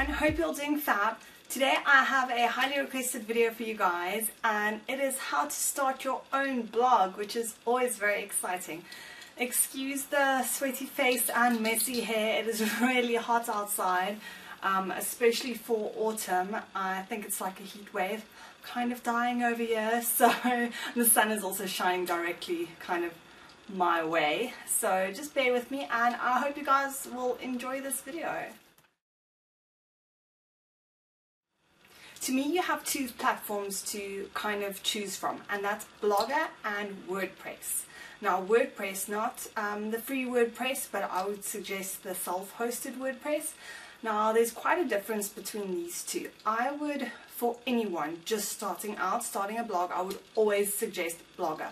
everyone, hope you're doing fab. Today I have a highly requested video for you guys, and it is how to start your own blog, which is always very exciting. Excuse the sweaty face and messy hair, it is really hot outside, especially for autumn. I think it's like a heat wave kind of dying over here, so the sun is also shining directly kind of my way. So just bear with me and I hope you guys will enjoy this video. To me, you have two platforms to kind of choose from, and that's Blogger and WordPress. Now WordPress, not the free WordPress, but I would suggest the self-hosted WordPress. Now there's quite a difference between these two. I would, for anyone just starting out, starting a blog, I would always suggest Blogger.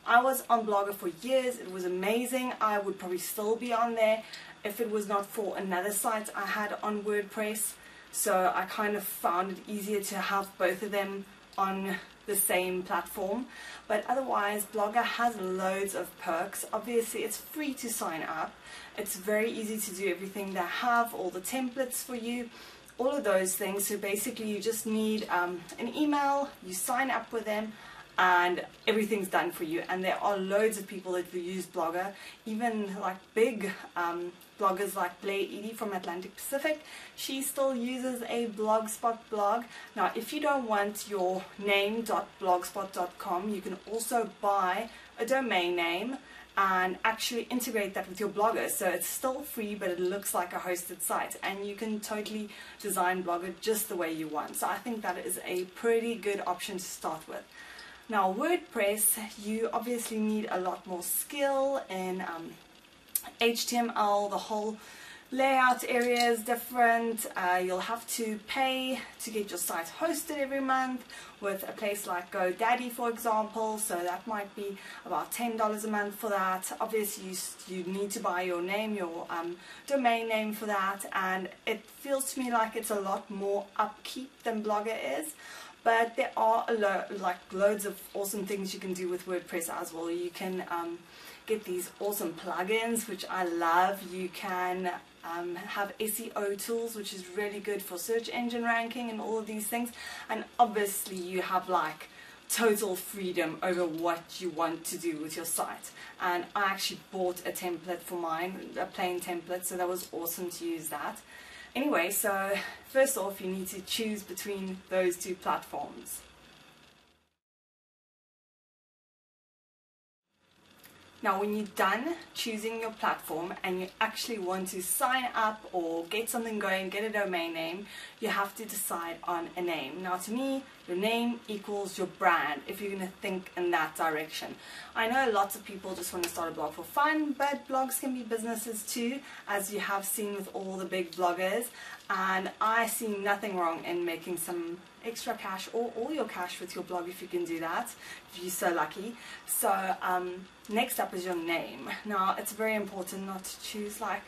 I was on Blogger for years, it was amazing. I would probably still be on there if it was not for another site I had on WordPress. So I kind of found it easier to have both of them on the same platform. But otherwise, Blogger has loads of perks. Obviously, it's free to sign up. It's very easy to do everything. They have all the templates for you, all of those things. So basically, you just need an email, you sign up with them, and everything's done for you. And there are loads of people that use Blogger, even like big bloggers like Blair Edie from Atlantic Pacific. She still uses a Blogspot blog. Now if you don't want your name.blogspot.com, you can also buy a domain name and actually integrate that with your Blogger. So it's still free, but it looks like a hosted site, and you can totally design Blogger just the way you want. So I think that is a pretty good option to start with. Now WordPress, you obviously need a lot more skill in HTML. The whole layout area is different. You'll have to pay to get your site hosted every month with a place like GoDaddy, for example. So that might be about $10 a month for that. Obviously you need to buy your name, your domain name for that, and it feels to me like it's a lot more upkeep than Blogger is. But there are loads of awesome things you can do with WordPress as well. You can get these awesome plugins, which I love. You can have SEO tools, which is really good for search engine ranking and all of these things. And obviously you have like total freedom over what you want to do with your site. And I actually bought a template for mine, a plain template, so that was awesome to use that. Anyway, so first off, you need to choose between those two platforms. Now when you're done choosing your platform and you actually want to sign up or get something going, get a domain name, you have to decide on a name. Now to me, your name equals your brand if you're going to think in that direction. I know lots of people just want to start a blog for fun, but blogs can be businesses too, as you have seen with all the big bloggers, and I see nothing wrong in making some extra cash or all your cash with your blog if you can do that, if you're so lucky. So next up is your name. Now it's very important not to choose like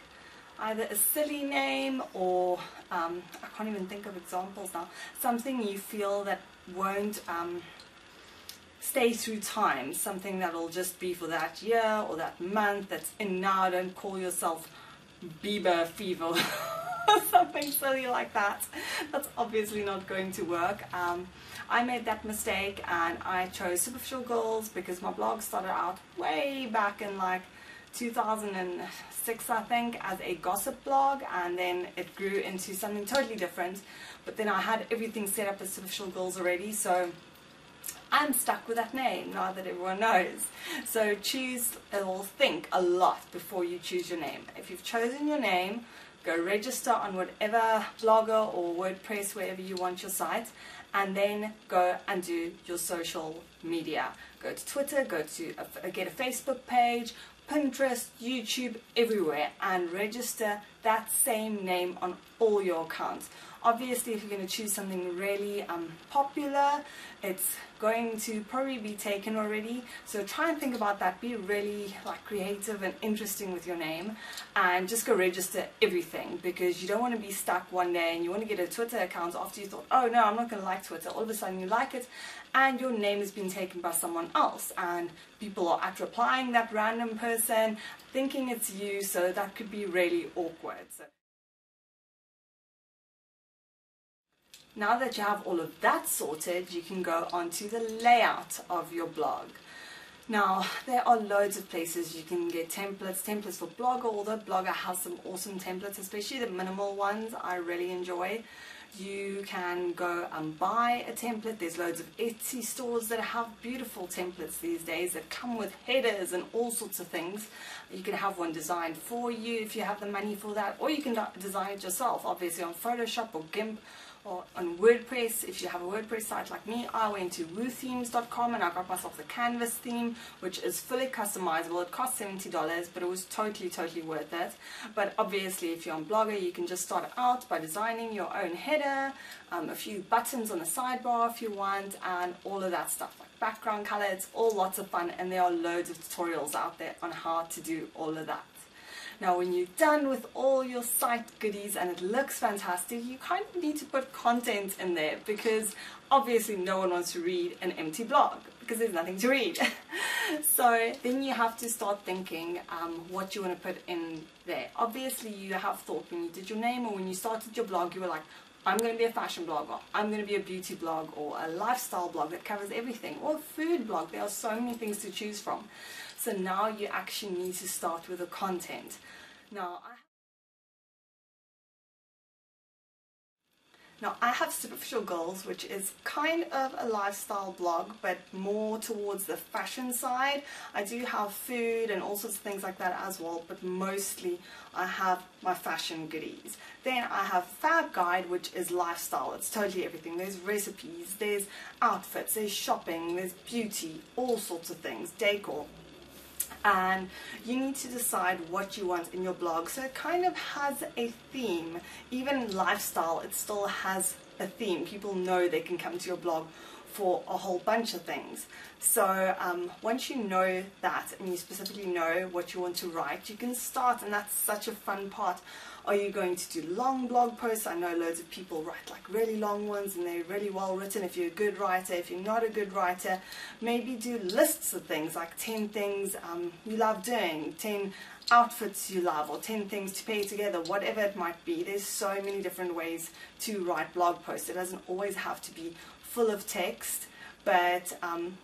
either a silly name or I can't even think of examples now, something you feel that won't stay through time, something that'll just be for that year or that month, that's in now. Don't call yourself Bieber Fever or something silly like that. That's obviously not going to work. I made that mistake and I chose Superficial Girls because my blog started out way back in like 2006, I think, as a gossip blog, and then it grew into something totally different. But then I had everything set up as Superficial Girls already, so I'm stuck with that name now that everyone knows. So choose or think a lot before you choose your name. If you've chosen your name, go register on whatever Blogger or WordPress, wherever you want your site, and then go and do your social media. Go to Twitter, go to get a Facebook page, Pinterest, YouTube, everywhere, and register that same name on all your accounts. Obviously, if you're going to choose something really popular, it's going to probably be taken already. So try and think about that. Be really like creative and interesting with your name, and just go register everything, because you don't want to be stuck one day and you want to get a Twitter account after you thought, oh no, I'm not going to like Twitter. All of a sudden you like it, and your name has been taken by someone else, and people are at replying that random person thinking it's you. So that could be really awkward. So Now that you have all of that sorted, you can go on to the layout of your blog. Now, there are loads of places you can get templates for Blogger, although Blogger has some awesome templates, especially the minimal ones I really enjoy. You can go and buy a template. There's loads of Etsy stores that have beautiful templates these days that come with headers and all sorts of things. You can have one designed for you if you have the money for that, or you can design it yourself, obviously on Photoshop or GIMP, or on WordPress. If you have a WordPress site like me, I went to woothemes.com and I got myself the canvas theme, which is fully customizable. It cost $70, but it was totally worth it. But obviously, if you're on Blogger, you can just start out by designing your own header, a few buttons on the sidebar if you want, and all of that stuff, like background color. It's all lots of fun, and there are loads of tutorials out there on how to do all of that. Now, when you're done with all your site goodies and it looks fantastic, you kind of need to put content in there, because obviously no one wants to read an empty blog because there's nothing to read. So then you have to start thinking what you want to put in there. Obviously you have thought when you did your name or when you started your blog, you were like, I'm going to be a fashion blog, or I'm going to be a beauty blog, or a lifestyle blog that covers everything, or a food blog. There are so many things to choose from. So now you actually need to start with the content. Now I have Superficial Goals, which is kind of a lifestyle blog, but more towards the fashion side. I do have food and all sorts of things like that as well, but mostly I have my fashion goodies. Then I have Fab Guide, which is lifestyle. It's totally everything. There's recipes, there's outfits, there's shopping, there's beauty, all sorts of things, decor. And you need to decide what you want in your blog. So it kind of has a theme. Even lifestyle, it still has a theme. People know they can come to your blog for a whole bunch of things. So once you know that and you specifically know what you want to write, you can start, and that's such a fun part. Are you going to do long blog posts? I know loads of people write like really long ones and they're really well written. If you're a good writer, if you're not a good writer, maybe do lists of things, like 10 things you love doing, 10 outfits you love, or 10 things to pair together, whatever it might be. There's so many different ways to write blog posts. It doesn't always have to be full of text. But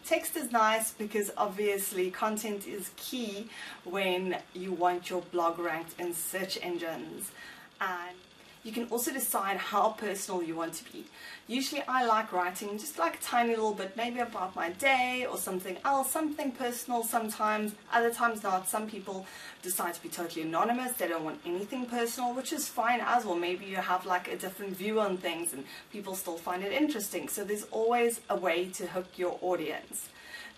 text is nice because obviously content is key when you want your blog ranked in search engines. And you can also decide how personal you want to be. Usually I like writing just like a tiny little bit, maybe about my day or something else, something personal sometimes, other times not. Some people decide to be totally anonymous, they don't want anything personal, which is fine as well. Maybe you have like a different view on things and people still find it interesting. So there's always a way to hook your audience.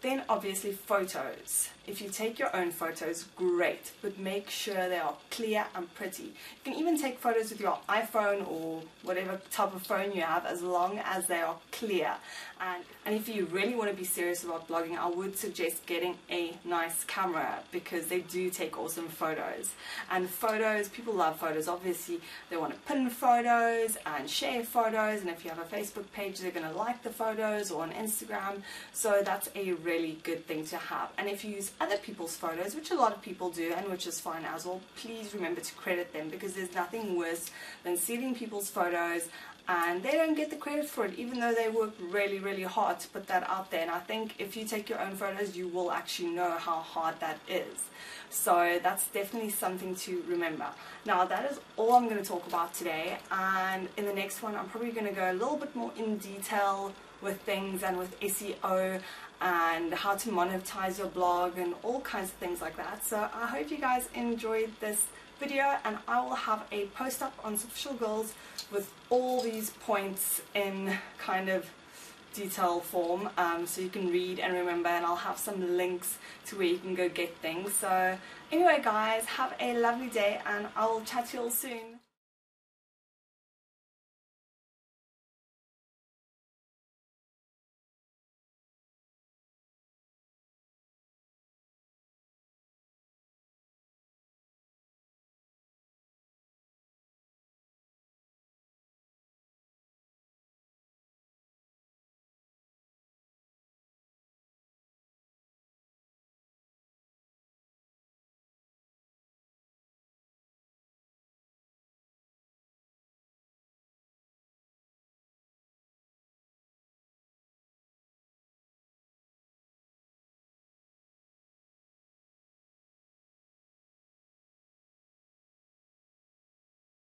Then obviously photos. If you take your own photos, great, but make sure they are clear and pretty. You can even take photos with your iPhone or whatever type of phone you have, as long as they are clear. And if you really want to be serious about blogging, I would suggest getting a nice camera, because they do take awesome photos. And photos, people love photos. Obviously, they want to pin photos and share photos, and if you have a Facebook page, they're going to like the photos, or on Instagram. So that's a really good thing to have. And if you use other people's photos, which a lot of people do, and which is fine as well, please remember to credit them, because there's nothing worse than stealing people's photos and they don't get the credit for it, even though they worked really hard to put that out there. And I think if you take your own photos, you will actually know how hard that is. So that's definitely something to remember. Now that is all I'm going to talk about today, and in the next one I'm probably going to go a little bit more in detail with things, and with SEO and how to monetize your blog and all kinds of things like that. So I hope you guys enjoyed this video, and I will have a post up on Superficial Goals with all these points in kind of detail form, so you can read and remember, and I'll have some links to where you can go get things. So anyway guys, have a lovely day, and I will chat to you all soon.